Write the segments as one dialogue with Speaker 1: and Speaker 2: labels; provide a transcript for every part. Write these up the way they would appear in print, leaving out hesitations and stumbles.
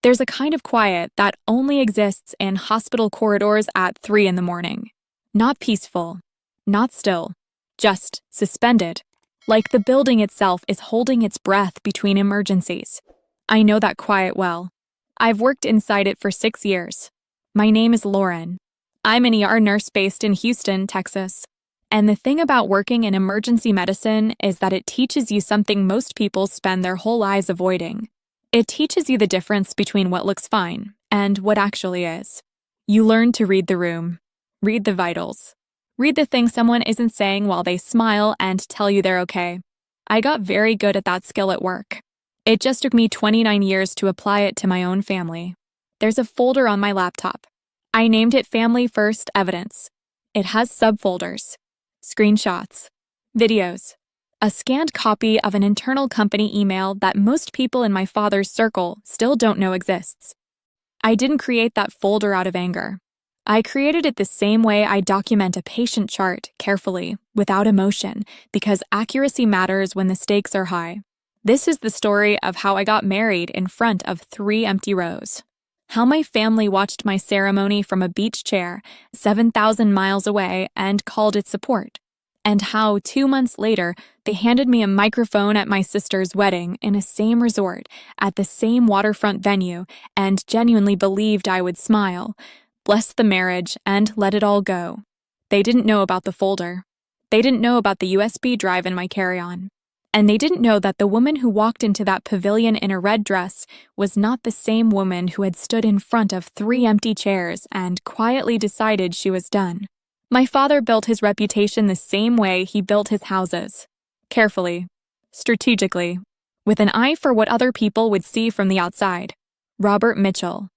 Speaker 1: There's a kind of quiet that only exists in hospital corridors at 3 in the morning. Not peaceful, not still, just suspended, like the building itself is holding its breath between emergencies. I know that quiet well. I've worked inside it for 6 years. My name is Lauren. I'm an ER nurse based in Houston, Texas. And the thing about working in emergency medicine is that it teaches you something most people spend their whole lives avoiding. It teaches you the difference between what looks fine and what actually is. You learn to read the room, read the vitals, read the things someone isn't saying while they smile and tell you they're okay. I got very good at that skill at work. It just took me 29 years to apply it to my own family. There's a folder on my laptop. I named it Family First Evidence. It has subfolders, screenshots, videos, a scanned copy of an internal company email that most people in my father's circle still don't know exists. I didn't create that folder out of anger. I created it the same way I document a patient chart carefully, without emotion, because accuracy matters when the stakes are high. This is the story of how I got married in front of 3 empty rows. How my family watched my ceremony from a beach chair 7,000 miles away and called it support. And how 2 months later, they handed me a microphone at my sister's wedding in a same resort, at the same waterfront venue, and genuinely believed I would smile, bless the marriage, and let it all go. They didn't know about the folder. They didn't know about the USB drive in my carry-on. And they didn't know that the woman who walked into that pavilion in a red dress was not the same woman who had stood in front of 3 empty chairs and quietly decided she was done. My father built his reputation the same way he built his houses. Carefully, strategically, with an eye for what other people would see from the outside. Robert Mitchell,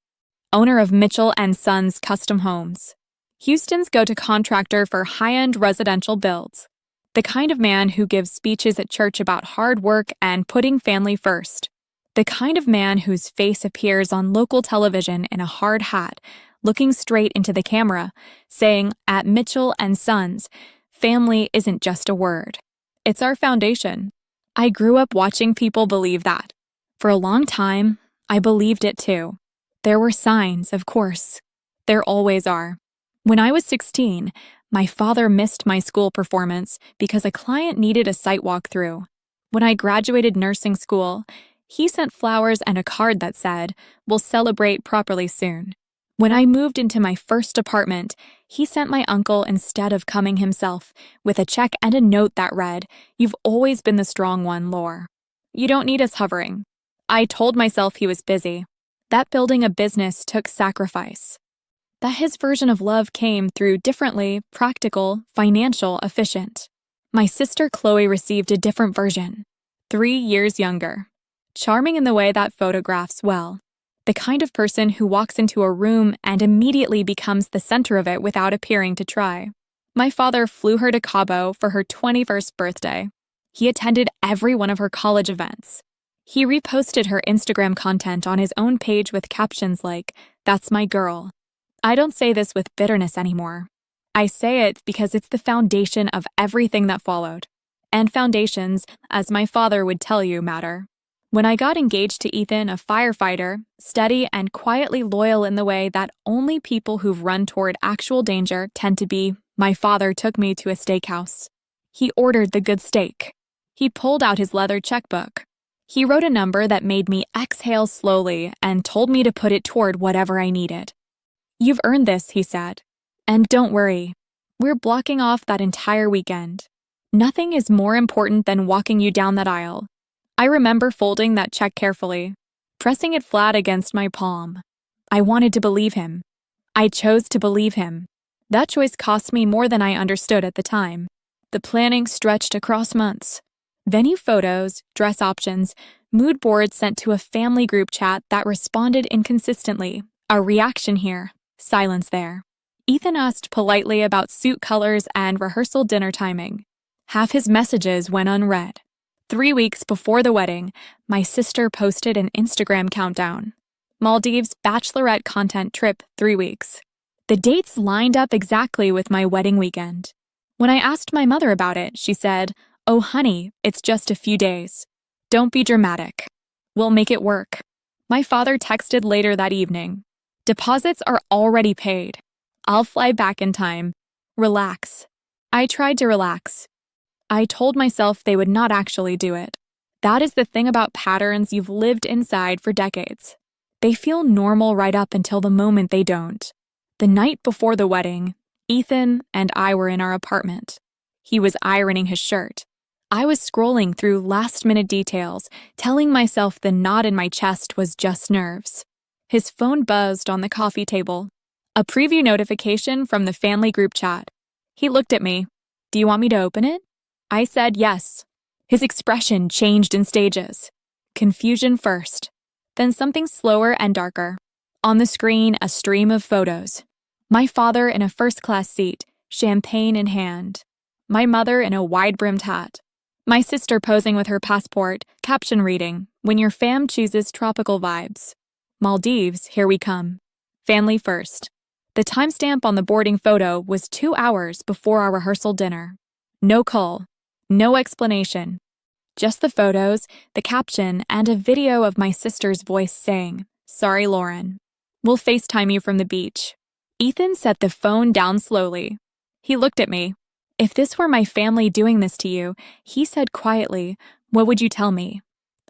Speaker 1: owner of Mitchell & Sons Custom Homes. Houston's go-to contractor for high-end residential builds. The kind of man who gives speeches at church about hard work and putting family first. The kind of man whose face appears on local television in a hard hat, looking straight into the camera, saying, at Mitchell & Sons, family isn't just a word. It's our foundation. I grew up watching people believe that. For a long time, I believed it too. There were signs, of course. There always are. When I was 16, my father missed my school performance because a client needed a site walkthrough. When I graduated nursing school, he sent flowers and a card that said, "We'll celebrate properly soon." When I moved into my first apartment, he sent my uncle instead of coming himself, with a check and a note that read, "You've always been the strong one, Lore. You don't need us hovering." I told myself he was busy, that building a business took sacrifice, that his version of love came through differently, practical, financial, efficient. My sister Chloe received a different version, 3 years younger. Charming in the way that photographs well. The kind of person who walks into a room and immediately becomes the center of it without appearing to try. My father flew her to Cabo for her 21st birthday. He attended every one of her college events. He reposted her Instagram content on his own page with captions like, "That's my girl." I don't say this with bitterness anymore. I say it because it's the foundation of everything that followed. And foundations, as my father would tell you, matter. When I got engaged to Ethan, a firefighter, steady and quietly loyal in the way that only people who've run toward actual danger tend to be, my father took me to a steakhouse. He ordered the good steak. He pulled out his leather checkbook. He wrote a number that made me exhale slowly and told me to put it toward whatever I needed. "You've earned this," he said. "And don't worry. We're blocking off that entire weekend. Nothing is more important than walking you down that aisle." I remember folding that check carefully, pressing it flat against my palm. I wanted to believe him. I chose to believe him. That choice cost me more than I understood at the time. The planning stretched across months. Venue photos, dress options, mood boards sent to a family group chat that responded inconsistently. A reaction here. Silence there. Ethan asked politely about suit colors and rehearsal dinner timing. Half his messages went unread. 3 weeks before the wedding, my sister posted an Instagram countdown. Maldives bachelorette content trip 3 weeks. The dates lined up exactly with my wedding weekend. When I asked my mother about it, she said, "Oh honey, it's just a few days. Don't be dramatic. We'll make it work." My father texted later that evening. Deposits are already paid. I'll fly back in time. Relax. I tried to relax. I told myself they would not actually do it. That is the thing about patterns you've lived inside for decades. They feel normal right up until the moment they don't. The night before the wedding, Ethan and I were in our apartment. He was ironing his shirt. I was scrolling through last-minute details, telling myself the knot in my chest was just nerves. His phone buzzed on the coffee table. A preview notification from the family group chat. He looked at me. "Do you want me to open it?" I said yes. His expression changed in stages. Confusion first, then something slower and darker. On the screen, a stream of photos. My father in a first-class seat, champagne in hand. My mother in a wide-brimmed hat. My sister posing with her passport, caption reading, "When your fam chooses tropical vibes." Maldives, here we come. Family first. The timestamp on the boarding photo was 2 hours before our rehearsal dinner. No call, no explanation. Just the photos, the caption, and a video of my sister's voice saying, "Sorry, Lauren. We'll FaceTime you from the beach." Ethan set the phone down slowly. He looked at me. "If this were my family doing this to you," he said quietly, "what would you tell me?"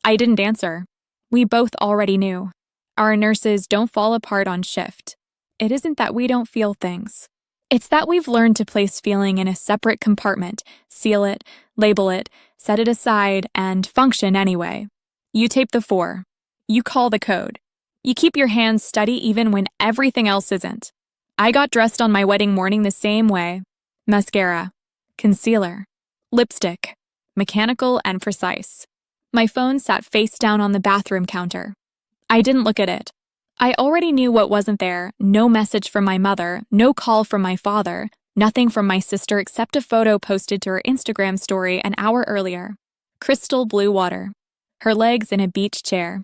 Speaker 1: I didn't answer. We both already knew. Our nurses don't fall apart on shift. It isn't that we don't feel things. It's that we've learned to place feeling in a separate compartment, seal it, label it, set it aside, and function anyway. You tape the 4. You call the code. You keep your hands steady even when everything else isn't. I got dressed on my wedding morning the same way. Mascara, concealer, lipstick, mechanical and precise. My phone sat face down on the bathroom counter. I didn't look at it. I already knew what wasn't there. No message from my mother, no call from my father, nothing from my sister except a photo posted to her Instagram story an hour earlier. Crystal blue water. Her legs in a beach chair.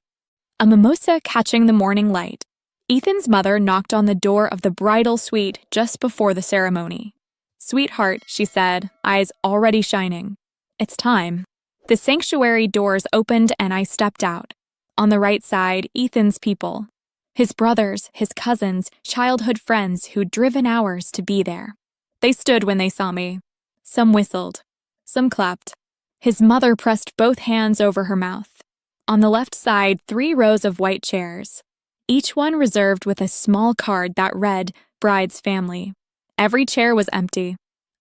Speaker 1: A mimosa catching the morning light. Ethan's mother knocked on the door of the bridal suite just before the ceremony. "Sweetheart," she said, eyes already shining. "It's time." The sanctuary doors opened and I stepped out. On the right side, Ethan's people. His brothers, his cousins, childhood friends who'd driven hours to be there. They stood when they saw me. Some whistled. Some clapped. His mother pressed both hands over her mouth. On the left side, 3 rows of white chairs. Each one reserved with a small card that read, "Bride's family." Every chair was empty.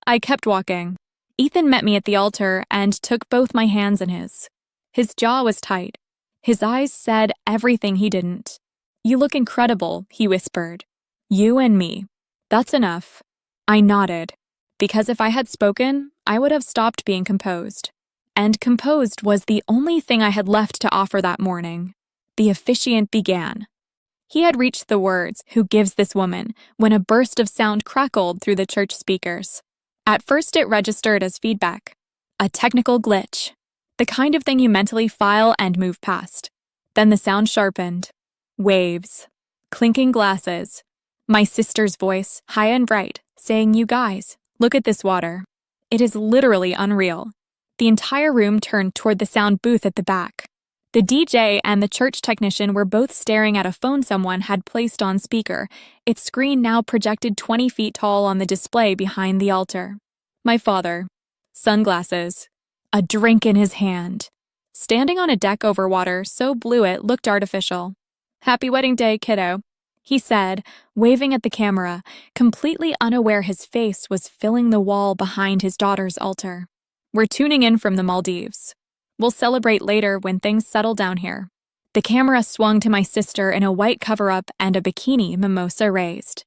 Speaker 1: I kept walking. Ethan met me at the altar and took both my hands in his. His jaw was tight. His eyes said everything he didn't. "You look incredible," he whispered. "You and me. That's enough." I nodded, because if I had spoken, I would have stopped being composed. And composed was the only thing I had left to offer that morning. The officiant began. He had reached the words, "Who gives this woman," when a burst of sound crackled through the church speakers. At first it registered as feedback. A technical glitch. The kind of thing you mentally file and move past. Then the sound sharpened. Waves. Clinking glasses. My sister's voice, high and bright, saying, "You guys, look at this water." It is literally unreal. The entire room turned toward the sound booth at the back. The DJ and the church technician were both staring at a phone someone had placed on speaker, its screen now projected 20 feet tall on the display behind the altar. My father. Sunglasses. A drink in his hand. Standing on a deck over water so blue it looked artificial. "Happy wedding day, kiddo," he said, waving at the camera, completely unaware his face was filling the wall behind his daughter's altar. "We're tuning in from the Maldives. We'll celebrate later when things settle down here." The camera swung to my sister in a white cover-up and a bikini mimosa raised.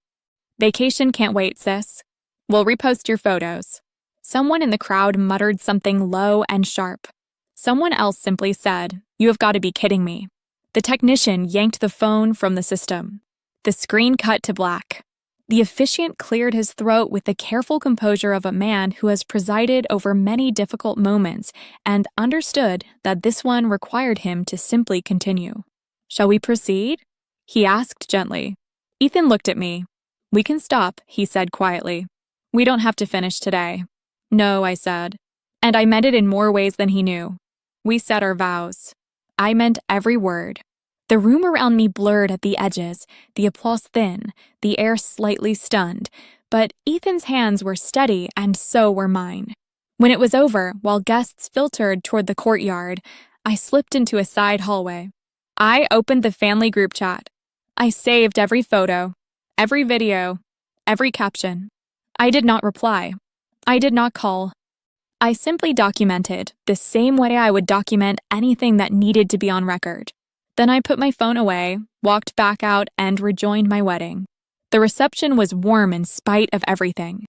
Speaker 1: "Vacation can't wait, sis. We'll repost your photos." Someone in the crowd muttered something low and sharp. Someone else simply said, "You have got to be kidding me." The technician yanked the phone from the system. The screen cut to black. The officiant cleared his throat with the careful composure of a man who has presided over many difficult moments and understood that this one required him to simply continue. "Shall we proceed?" he asked gently. Ethan looked at me. "We can stop," he said quietly. "We don't have to finish today." "No," I said. And I meant it in more ways than he knew. We said our vows. I meant every word. The room around me blurred at the edges, the applause thin, the air slightly stunned, but Ethan's hands were steady and so were mine. When it was over, while guests filtered toward the courtyard, I slipped into a side hallway. I opened the family group chat. I saved every photo, every video, every caption. I did not reply. I did not call. I simply documented the same way I would document anything that needed to be on record. Then I put my phone away, walked back out, and rejoined my wedding. The reception was warm in spite of everything.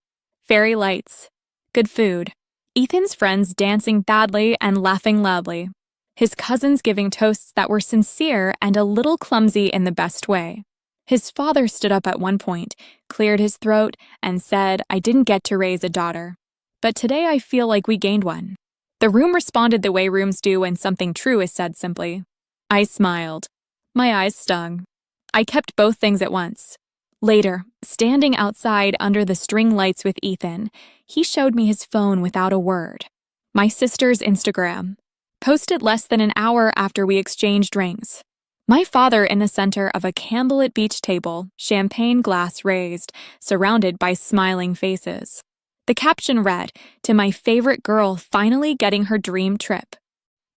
Speaker 1: Fairy lights, good food, Ethan's friends dancing badly and laughing loudly, his cousins giving toasts that were sincere and a little clumsy in the best way. His father stood up at one point, cleared his throat, and said I didn't get to raise a daughter. But today I feel like we gained one. The room responded the way rooms do when something true is said simply. I smiled. My eyes stung. I kept both things at once. Later, standing outside under the string lights with Ethan, he showed me his phone without a word. My sister's Instagram, posted less than an hour after we exchanged rings. My father in the center of a candlelit beach table, champagne glass raised, surrounded by smiling faces. The caption read, "To my favorite girl finally getting her dream trip.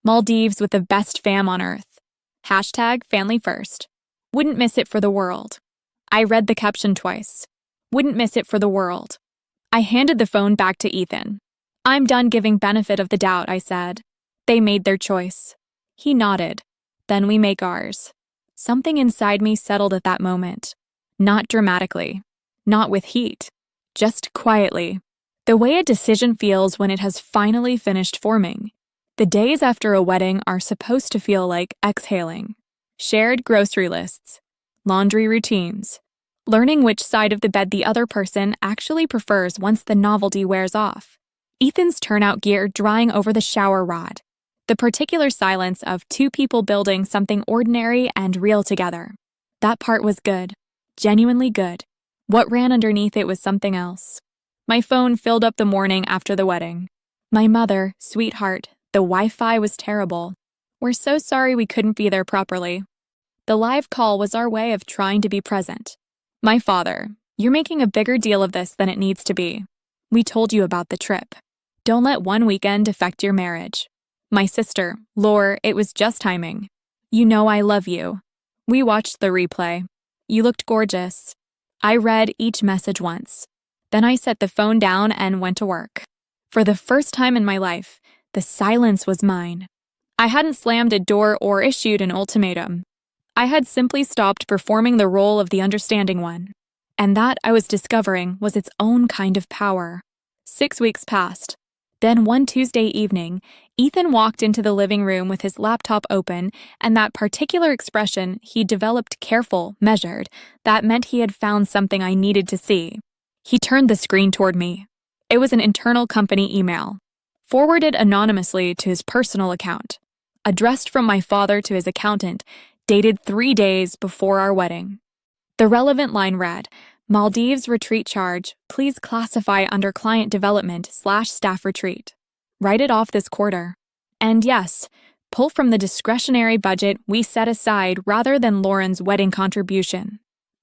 Speaker 1: Maldives with the best fam on earth. Hashtag family first. Wouldn't miss it for the world." I read the caption twice. Wouldn't miss it for the world. I handed the phone back to Ethan. I'm done giving benefit of the doubt, I said. They made their choice. He nodded. Then we make ours. Something inside me settled at that moment. Not dramatically. Not with heat. Just quietly. The way a decision feels when it has finally finished forming. The days after a wedding are supposed to feel like exhaling. Shared grocery lists. Laundry routines. Learning which side of the bed the other person actually prefers once the novelty wears off. Ethan's turnout gear drying over the shower rod. The particular silence of two people building something ordinary and real together. That part was good. Genuinely good. What ran underneath it was something else. My phone filled up the morning after the wedding. My mother, sweetheart, the Wi-Fi was terrible. We're so sorry we couldn't be there properly. The live call was our way of trying to be present. My father, you're making a bigger deal of this than it needs to be. We told you about the trip. Don't let one weekend affect your marriage. My sister, Lore, it was just timing. You know I love you. We watched the replay. You looked gorgeous. I read each message once. Then I set the phone down and went to work. For the first time in my life, the silence was mine. I hadn't slammed a door or issued an ultimatum. I had simply stopped performing the role of the understanding one. And that, I was discovering, was its own kind of power. 6 weeks passed. Then one Tuesday evening, Ethan walked into the living room with his laptop open, and that particular expression he developed careful, measured, that meant he had found something I needed to see. He turned the screen toward me. It was an internal company email, forwarded anonymously to his personal account, addressed from my father to his accountant, dated 3 days before our wedding. The relevant line read, Maldives retreat charge, please classify under client development/staff retreat. Write it off this quarter. And yes, pull from the discretionary budget we set aside rather than Lauren's wedding contribution.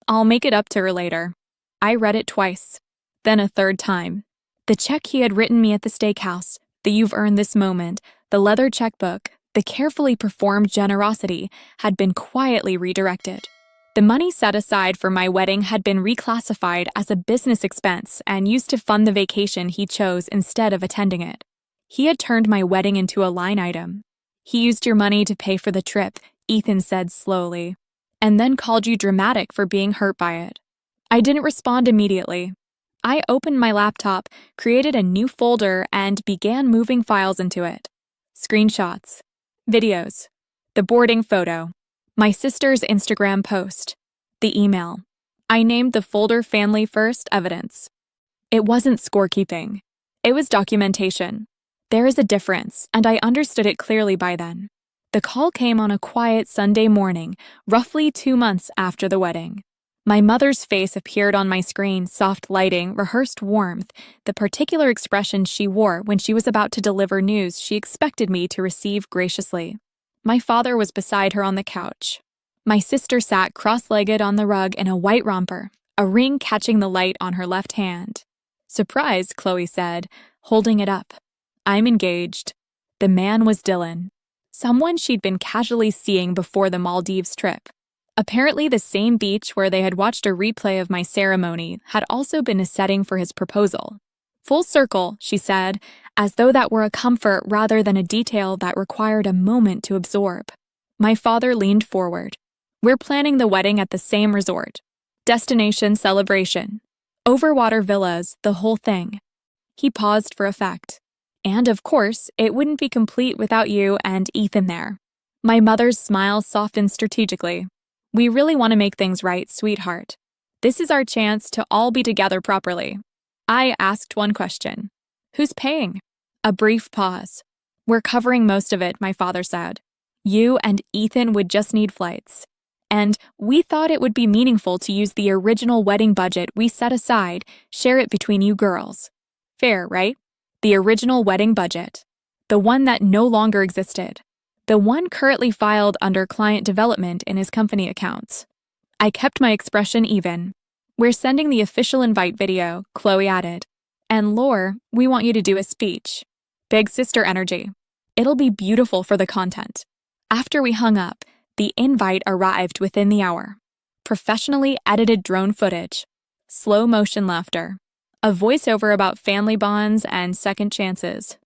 Speaker 1: I'll make it up to her later. I read it twice, then a third time. The check he had written me at the steakhouse, the "you've earned this moment," the leather checkbook, the carefully performed generosity had been quietly redirected. The money set aside for my wedding had been reclassified as a business expense and used to fund the vacation he chose instead of attending it. He had turned my wedding into a line item. He used your money to pay for the trip, Ethan said slowly, and then called you dramatic for being hurt by it. I didn't respond immediately. I opened my laptop, created a new folder, and began moving files into it. Screenshots. Videos. The boarding photo. My sister's Instagram post. The email. I named the folder Family First Evidence. It wasn't scorekeeping. It was documentation. There is a difference, and I understood it clearly by then. The call came on a quiet Sunday morning, roughly 2 months after the wedding. My mother's face appeared on my screen, soft lighting, rehearsed warmth, the particular expression she wore when she was about to deliver news she expected me to receive graciously. My father was beside her on the couch. My sister sat cross-legged on the rug in a white romper, a ring catching the light on her left hand. "Surprise," Chloe said, holding it up. "I'm engaged." The man was Dylan, someone she'd been casually seeing before the Maldives trip. Apparently, the same beach where they had watched a replay of my ceremony had also been a setting for his proposal. "Full circle," she said, as though that were a comfort rather than a detail that required a moment to absorb. My father leaned forward. "We're planning the wedding at the same resort. Destination celebration. Overwater villas, the whole thing." He paused for effect. "And of course, it wouldn't be complete without you and Ethan there." My mother's smile softened strategically. "We really want to make things right, sweetheart. This is our chance to all be together properly." I asked one question. "Who's paying?" A brief pause. "We're covering most of it," my father said. "You and Ethan would just need flights. And we thought it would be meaningful to use the original wedding budget we set aside, share it between you girls." Fair, right? The original wedding budget. The one that no longer existed. The one currently filed under client development in his company accounts. I kept my expression even. "We're sending the official invite video," Chloe added. "And Lore, we want you to do a speech." Big sister energy. It'll be beautiful for the content. After we hung up, the invite arrived within the hour. Professionally edited drone footage. Slow motion laughter. A voiceover about family bonds and second chances.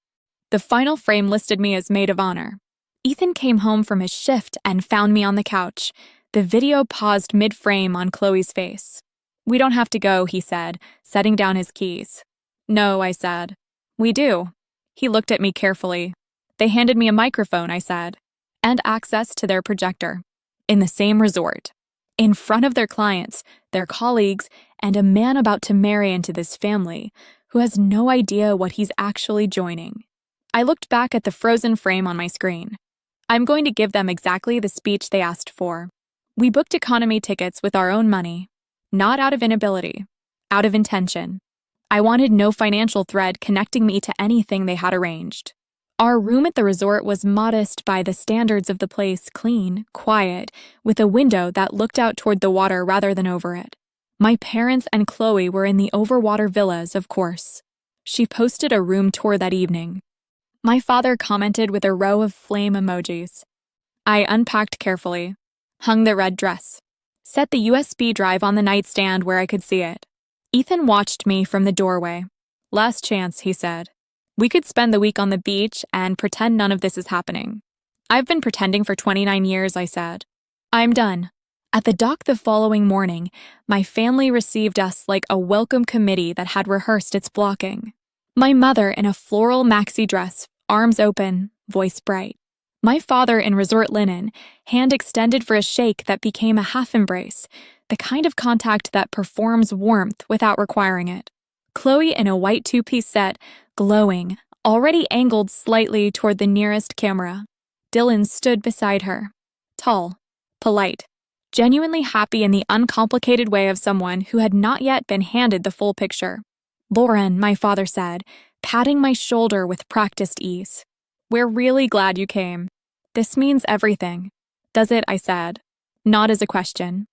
Speaker 1: The final frame listed me as maid of honor. Ethan came home from his shift and found me on the couch. The video paused mid-frame on Chloe's face. "We don't have to go," he said, setting down his keys. "No," I said. "We do." He looked at me carefully. "They handed me a microphone," I said, "and access to their projector. In the same resort. In front of their clients, their colleagues, and a man about to marry into this family who has no idea what he's actually joining." I looked back at the frozen frame on my screen. I'm going to give them exactly the speech they asked for. We booked economy tickets with our own money. Not out of inability. Out of intention. I wanted no financial thread connecting me to anything they had arranged. Our room at the resort was modest by the standards of the place, clean, quiet, with a window that looked out toward the water rather than over it. My parents and Chloe were in the overwater villas, of course. She posted a room tour that evening. My father commented with a row of flame emojis. I unpacked carefully, hung the red dress, set the USB drive on the nightstand where I could see it. Ethan watched me from the doorway. "Last chance," he said. "We could spend the week on the beach and pretend none of this is happening." "I've been pretending for 29 years, I said. "I'm done." At the dock the following morning, my family received us like a welcome committee that had rehearsed its blocking. My mother in a floral maxi dress, arms open, voice bright. My father in resort linen, hand extended for a shake that became a half embrace, the kind of contact that performs warmth without requiring it. Chloe in a white two-piece set, glowing, already angled slightly toward the nearest camera. Dylan stood beside her. Tall, polite, genuinely happy in the uncomplicated way of someone who had not yet been handed the full picture. "Lauren," my father said, patting my shoulder with practiced ease. "We're really glad you came. This means everything." "Does it?" I said. Not as a question.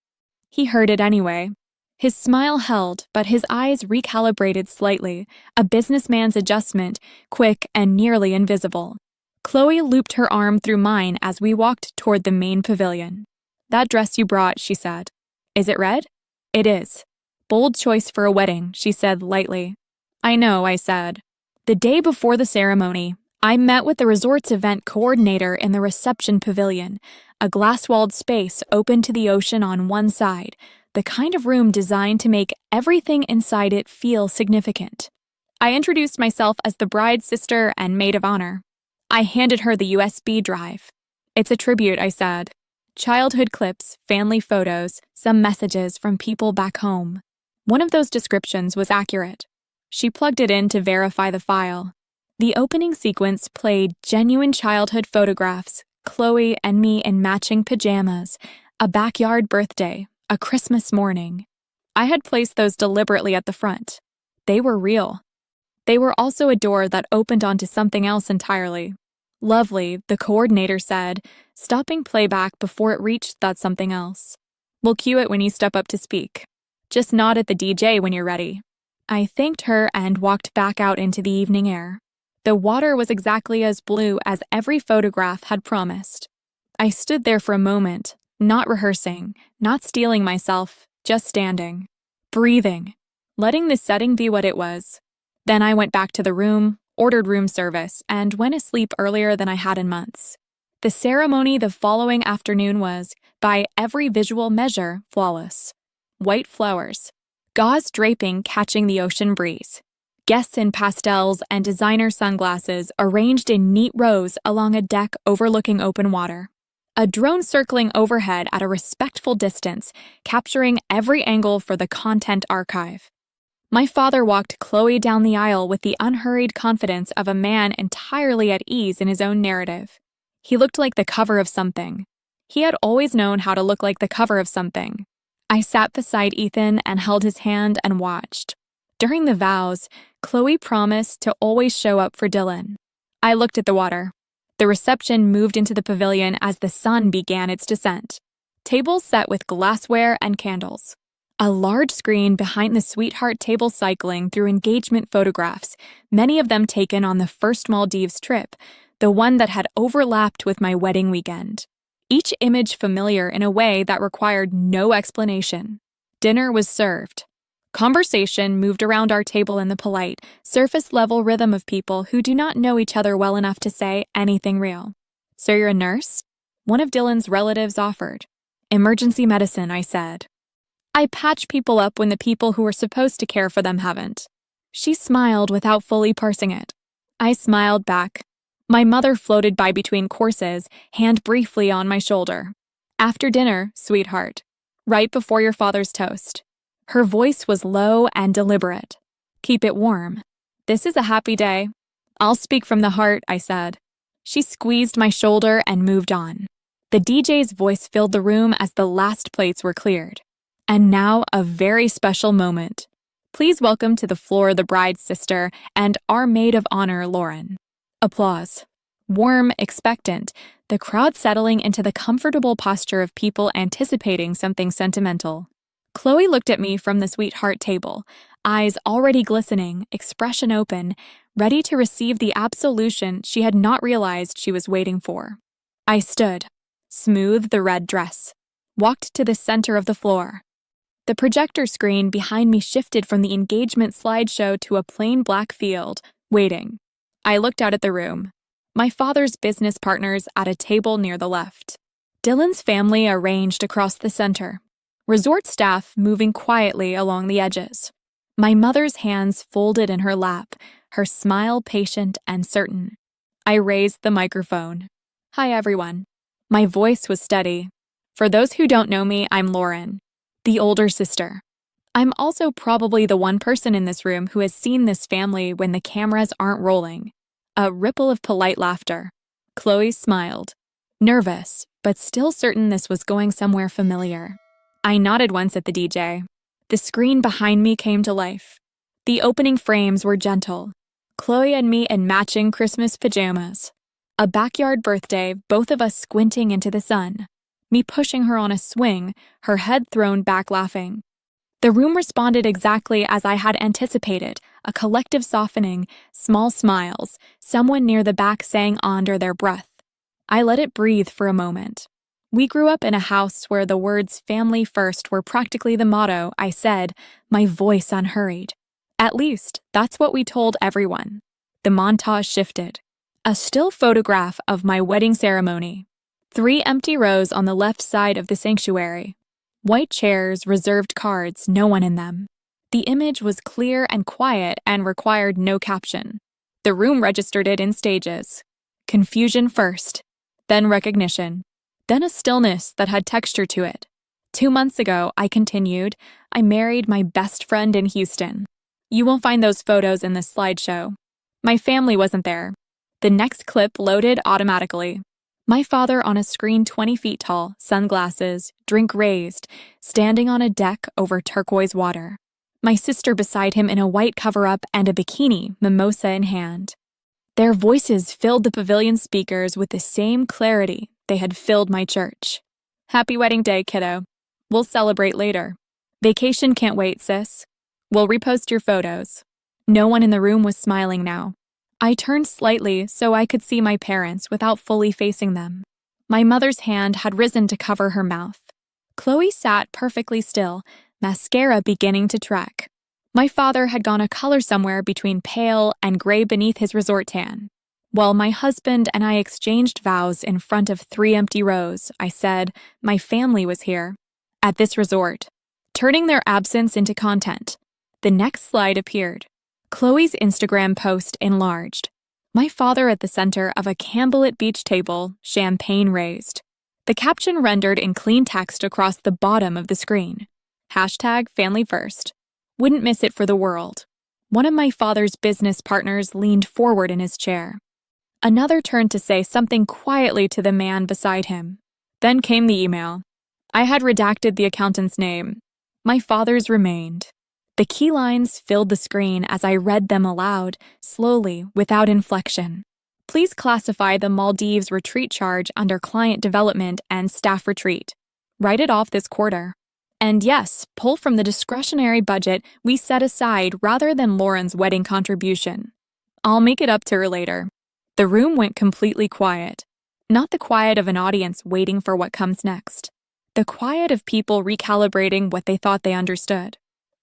Speaker 1: He heard it anyway. His smile held, but his eyes recalibrated slightly, a businessman's adjustment, quick and nearly invisible. Chloe looped her arm through mine as we walked toward the main pavilion. "That dress you brought," she said. "Is it red?" "It is." "Bold choice for a wedding," she said lightly. "I know," I said. The day before the ceremony, I met with the resort's event coordinator in the reception pavilion, a glass-walled space open to the ocean on one side, the kind of room designed to make everything inside it feel significant. I introduced myself as the bride's sister and maid of honor. I handed her the USB drive. "It's a tribute," I said. Childhood clips, family photos, some messages from people back home. One of those descriptions was accurate. She plugged it in to verify the file. The opening sequence played genuine childhood photographs, Chloe and me in matching pajamas, a backyard birthday, a Christmas morning. I had placed those deliberately at the front. They were real. They were also a door that opened onto something else entirely. Lovely, the coordinator said, stopping playback before it reached that something else. We'll cue it when you step up to speak. Just nod at the DJ when you're ready. I thanked her and walked back out into the evening air. The water was exactly as blue as every photograph had promised. I stood there for a moment, not rehearsing, not stealing myself, just standing, breathing, letting the setting be what it was. Then I went back to the room, ordered room service, and went asleep earlier than I had in months. The ceremony the following afternoon was, by every visual measure, flawless. White flowers, gauze draping catching the ocean breeze, guests in pastels and designer sunglasses arranged in neat rows along a deck overlooking open water. A drone circling overhead at a respectful distance, capturing every angle for the content archive. My father walked Chloe down the aisle with the unhurried confidence of a man entirely at ease in his own narrative. He looked like the cover of something. He had always known how to look like the cover of something. I sat beside Ethan and held his hand and watched. During the vows, Chloe promised to always show up for Dylan. I looked at the water. The reception moved into the pavilion as the sun began its descent. Tables set with glassware and candles. A large screen behind the sweetheart table cycling through engagement photographs, many of them taken on the first Maldives trip, the one that had overlapped with my wedding weekend. Each image familiar in a way that required no explanation. Dinner was served. Conversation moved around our table in the polite, surface-level rhythm of people who do not know each other well enough to say anything real. "So you're a nurse?" One of Dylan's relatives offered. "Emergency medicine," I said. "I patch people up when the people who are supposed to care for them haven't." She smiled without fully parsing it. I smiled back. My mother floated by between courses, hand briefly on my shoulder. "After dinner, sweetheart. Right before your father's toast." Her voice was low and deliberate. "Keep it warm. This is a happy day." "I'll speak from the heart," I said. She squeezed my shoulder and moved on. The DJ's voice filled the room as the last plates were cleared. "And now a very special moment. Please welcome to the floor the bride's sister and our maid of honor, Lauren." Applause. Warm, expectant, the crowd settling into the comfortable posture of people anticipating something sentimental. Chloe looked at me from the sweetheart table, eyes already glistening, expression open, ready to receive the absolution she had not realized she was waiting for. I stood, smoothed the red dress, walked to the center of the floor. The projector screen behind me shifted from the engagement slideshow to a plain black field, waiting. I looked out at the room. My father's business partners at a table near the left. Dylan's family arranged across the center. Resort staff moving quietly along the edges. My mother's hands folded in her lap, her smile patient and certain. I raised the microphone. "Hi, everyone." My voice was steady. For those who don't know me, I'm Lauren, the older sister. I'm also probably the one person in this room who has seen this family when the cameras aren't rolling. A ripple of polite laughter. Chloe smiled. Nervous, but still certain this was going somewhere familiar. I nodded once at the DJ. The screen behind me came to life. The opening frames were gentle. Chloe and me in matching Christmas pajamas. A backyard birthday, both of us squinting into the sun. Me pushing her on a swing, her head thrown back laughing. The room responded exactly as I had anticipated, a collective softening, small smiles, someone near the back saying under their breath. I let it breathe for a moment. We grew up in a house where the words family first were practically the motto, I said, my voice unhurried. At least, that's what we told everyone. The montage shifted. A still photograph of my wedding ceremony. 3 empty rows on the left side of the sanctuary. White chairs, reserved cards, no one in them. The image was clear and quiet and required no caption. The room registered it in stages. Confusion first, then recognition, then a stillness that had texture to it. 2 months ago, I continued, I married my best friend in Houston. You will find those photos in this slideshow. My family wasn't there. The next clip loaded automatically. My father on a screen 20 feet tall, sunglasses, drink raised, standing on a deck over turquoise water. My sister beside him in a white cover-up and a bikini, mimosa in hand. Their voices filled the pavilion speakers with the same clarity they had filled my church. Happy wedding day, kiddo. We'll celebrate later. Vacation can't wait, sis. We'll repost your photos. No one in the room was smiling now. I turned slightly so I could see my parents without fully facing them. My mother's hand had risen to cover her mouth. Chloe sat perfectly still, mascara beginning to track. My father had gone a color somewhere between pale and gray beneath his resort tan. While my husband and I exchanged vows in front of 3 empty rows, I said my family was here, at this resort, turning their absence into content. The next slide appeared. Chloe's Instagram post enlarged. My father at the center of a candlelit beach table, champagne raised. The caption rendered in clean text across the bottom of the screen. #FamilyFirst. Wouldn't miss it for the world. One of my father's business partners leaned forward in his chair. Another turned to say something quietly to the man beside him. Then came the email. I had redacted the accountant's name. My father's remained. The key lines filled the screen as I read them aloud, slowly, without inflection. Please classify the Maldives retreat charge under client development and staff retreat. Write it off this quarter. And yes, pull from the discretionary budget we set aside rather than Lauren's wedding contribution. I'll make it up to her later. The room went completely quiet. Not the quiet of an audience waiting for what comes next. The quiet of people recalibrating what they thought they understood.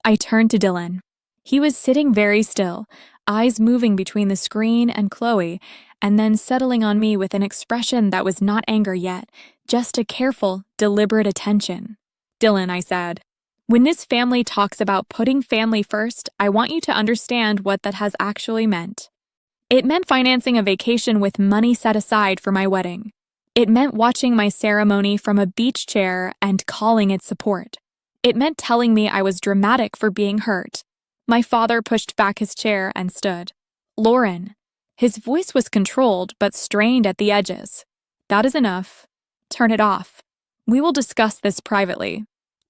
Speaker 1: I turned to Dylan. He was sitting very still, eyes moving between the screen and Chloe, and then settling on me with an expression that was not anger yet, just a careful, deliberate attention. Dylan, I said, when this family talks about putting family first, I want you to understand what that has actually meant. It meant financing a vacation with money set aside for my wedding. It meant watching my ceremony from a beach chair and calling it support. It meant telling me I was dramatic for being hurt. My father pushed back his chair and stood. Lauren. His voice was controlled but strained at the edges. That is enough. Turn it off. We will discuss this privately.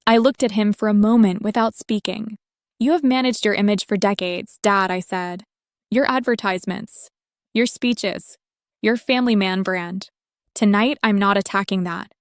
Speaker 1: I looked at him for a moment without speaking. You have managed your image for decades, Dad, I said. Your advertisements. Your speeches. Your family man brand. Tonight, I'm not attacking that.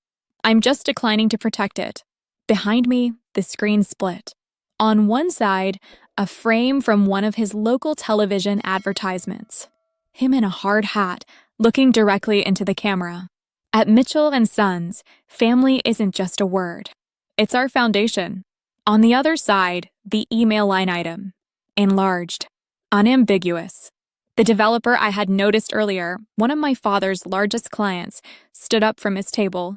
Speaker 1: I'm just declining to protect it. Behind me, the screen split. On one side, a frame from one of his local television advertisements. Him in a hard hat, looking directly into the camera. At Mitchell & Sons, family isn't just a word. It's our foundation. On the other side, the email line item. Enlarged. Unambiguous. The developer I had noticed earlier, one of my father's largest clients, stood up from his table.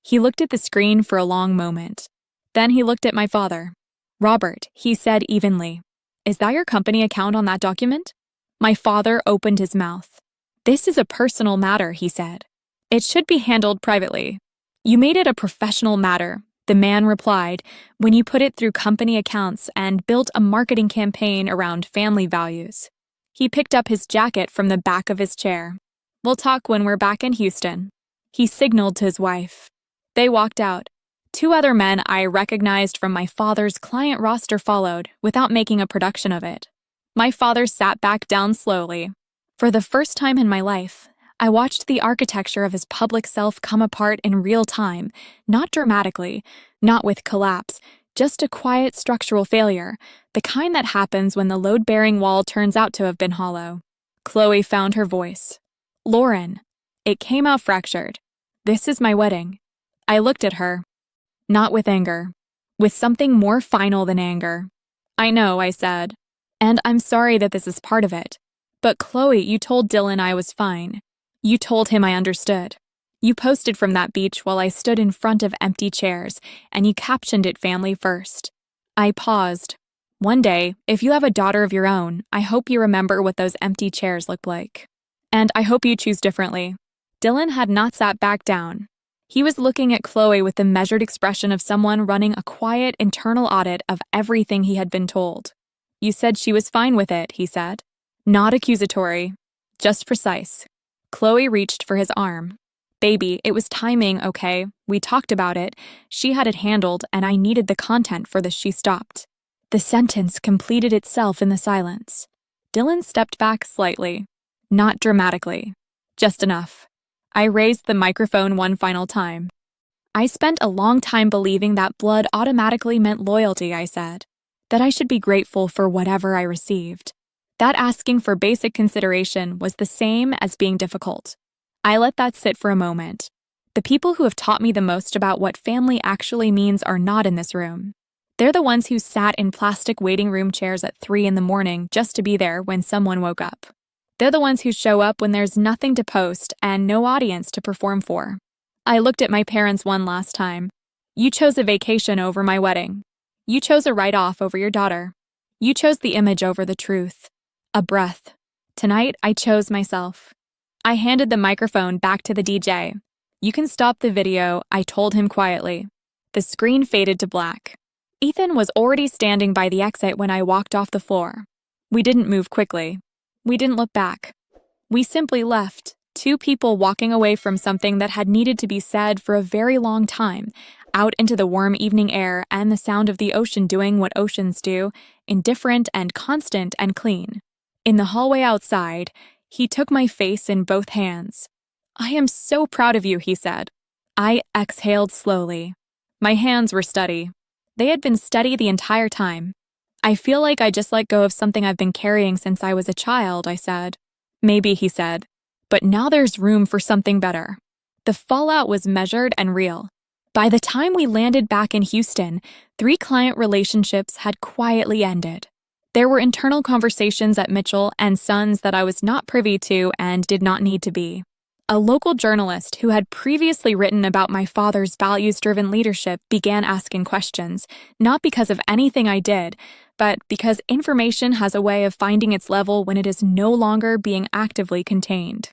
Speaker 1: He looked at the screen for a long moment. Then he looked at my father. Robert, he said evenly, is that your company account on that document? My father opened his mouth. This is a personal matter, he said. It should be handled privately. You made it a professional matter, the man replied, when you put it through company accounts and built a marketing campaign around family values. He picked up his jacket from the back of his chair. We'll talk when we're back in Houston. He signaled to his wife. They walked out. 2 other men I recognized from my father's client roster followed, without making a production of it. My father sat back down slowly. For the first time in my life, I watched the architecture of his public self come apart in real time, not dramatically, not with collapse, just a quiet structural failure, the kind that happens when the load-bearing wall turns out to have been hollow. Chloe found her voice. Lauren. It came out fractured. This is my wedding. I looked at her. Not with anger. With something more final than anger. I know, I said. And I'm sorry that this is part of it. But Chloe, you told Dylan I was fine. You told him I understood. You posted from that beach while I stood in front of empty chairs, and you captioned it family first. I paused. One day, if you have a daughter of your own, I hope you remember what those empty chairs look like. And I hope you choose differently. Dylan had not sat back down. He was looking at Chloe with the measured expression of someone running a quiet internal audit of everything he had been told. You said she was fine with it, he said. Not accusatory, just precise. Chloe reached for his arm. Baby, it was timing, okay? We talked about it. She had it handled, and I needed the content for this. She stopped. The sentence completed itself in the silence. Dylan stepped back slightly. Not dramatically. Just enough. I raised the microphone one final time. I spent a long time believing that blood automatically meant loyalty, I said. That I should be grateful for whatever I received. That asking for basic consideration was the same as being difficult. I let that sit for a moment. The people who have taught me the most about what family actually means are not in this room. They're the ones who sat in plastic waiting room chairs at 3 in the morning just to be there when someone woke up. They're the ones who show up when there's nothing to post and no audience to perform for. I looked at my parents one last time. You chose a vacation over my wedding. You chose a write-off over your daughter. You chose the image over the truth. A breath. Tonight, I chose myself. I handed the microphone back to the DJ. You can stop the video, I told him quietly. The screen faded to black. Ethan was already standing by the exit when I walked off the floor. We didn't move quickly. We didn't look back. We simply left, two people walking away from something that had needed to be said for a very long time, out into the warm evening air and the sound of the ocean doing what oceans do, indifferent and constant and clean. In the hallway outside, he took my face in both hands. I am so proud of you, he said. I exhaled slowly. My hands were steady. They had been steady the entire time. I feel like I just let go of something I've been carrying since I was a child, I said. Maybe, he said. But now there's room for something better. The fallout was measured and real. By the time we landed back in Houston, 3 client relationships had quietly ended. There were internal conversations at Mitchell and Sons that I was not privy to and did not need to be. A local journalist who had previously written about my father's values-driven leadership began asking questions, not because of anything I did, but because information has a way of finding its level when it is no longer being actively contained.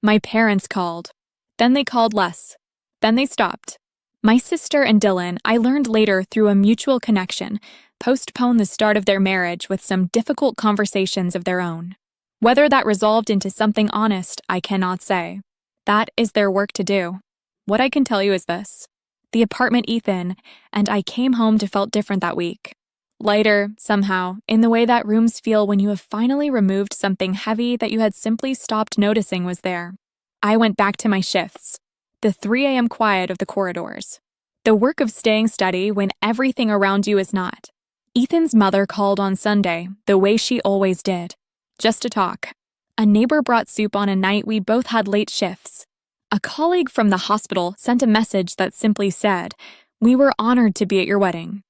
Speaker 1: My parents called. Then they called less. Then they stopped. My sister and Dylan, I learned later through a mutual connection, postponed the start of their marriage with some difficult conversations of their own. Whether that resolved into something honest, I cannot say. That is their work to do. What I can tell you is this. The apartment Ethan and I came home to felt different that week. Lighter, somehow, in the way that rooms feel when you have finally removed something heavy that you had simply stopped noticing was there. I went back to my shifts. The 3 a.m. quiet of the corridors. The work of staying steady when everything around you is not. Ethan's mother called on Sunday, the way she always did. Just to talk. A neighbor brought soup on a night we both had late shifts. A colleague from the hospital sent a message that simply said, "We were honored to be at your wedding."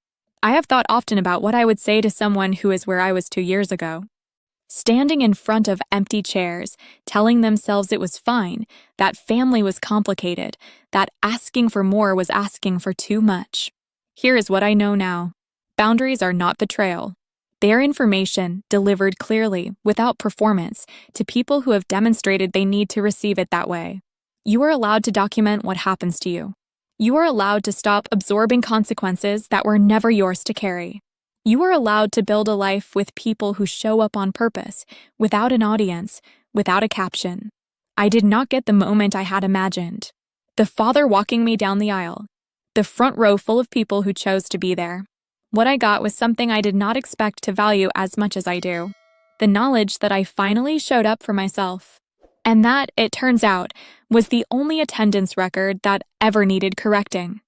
Speaker 1: I have thought often about what I would say to someone who is where I was 2 years ago. Standing in front of empty chairs, telling themselves it was fine, that family was complicated, that asking for more was asking for too much. Here is what I know now. Boundaries are not betrayal. They are information delivered clearly, without performance, to people who have demonstrated they need to receive it that way. You are allowed to document what happens to you. You are allowed to stop absorbing consequences that were never yours to carry. You are allowed to build a life with people who show up on purpose, without an audience, without a caption. I did not get the moment I had imagined. The father walking me down the aisle. The front row full of people who chose to be there. What I got was something I did not expect to value as much as I do. The knowledge that I finally showed up for myself. And that, it turns out, was the only attendance record that ever needed correcting.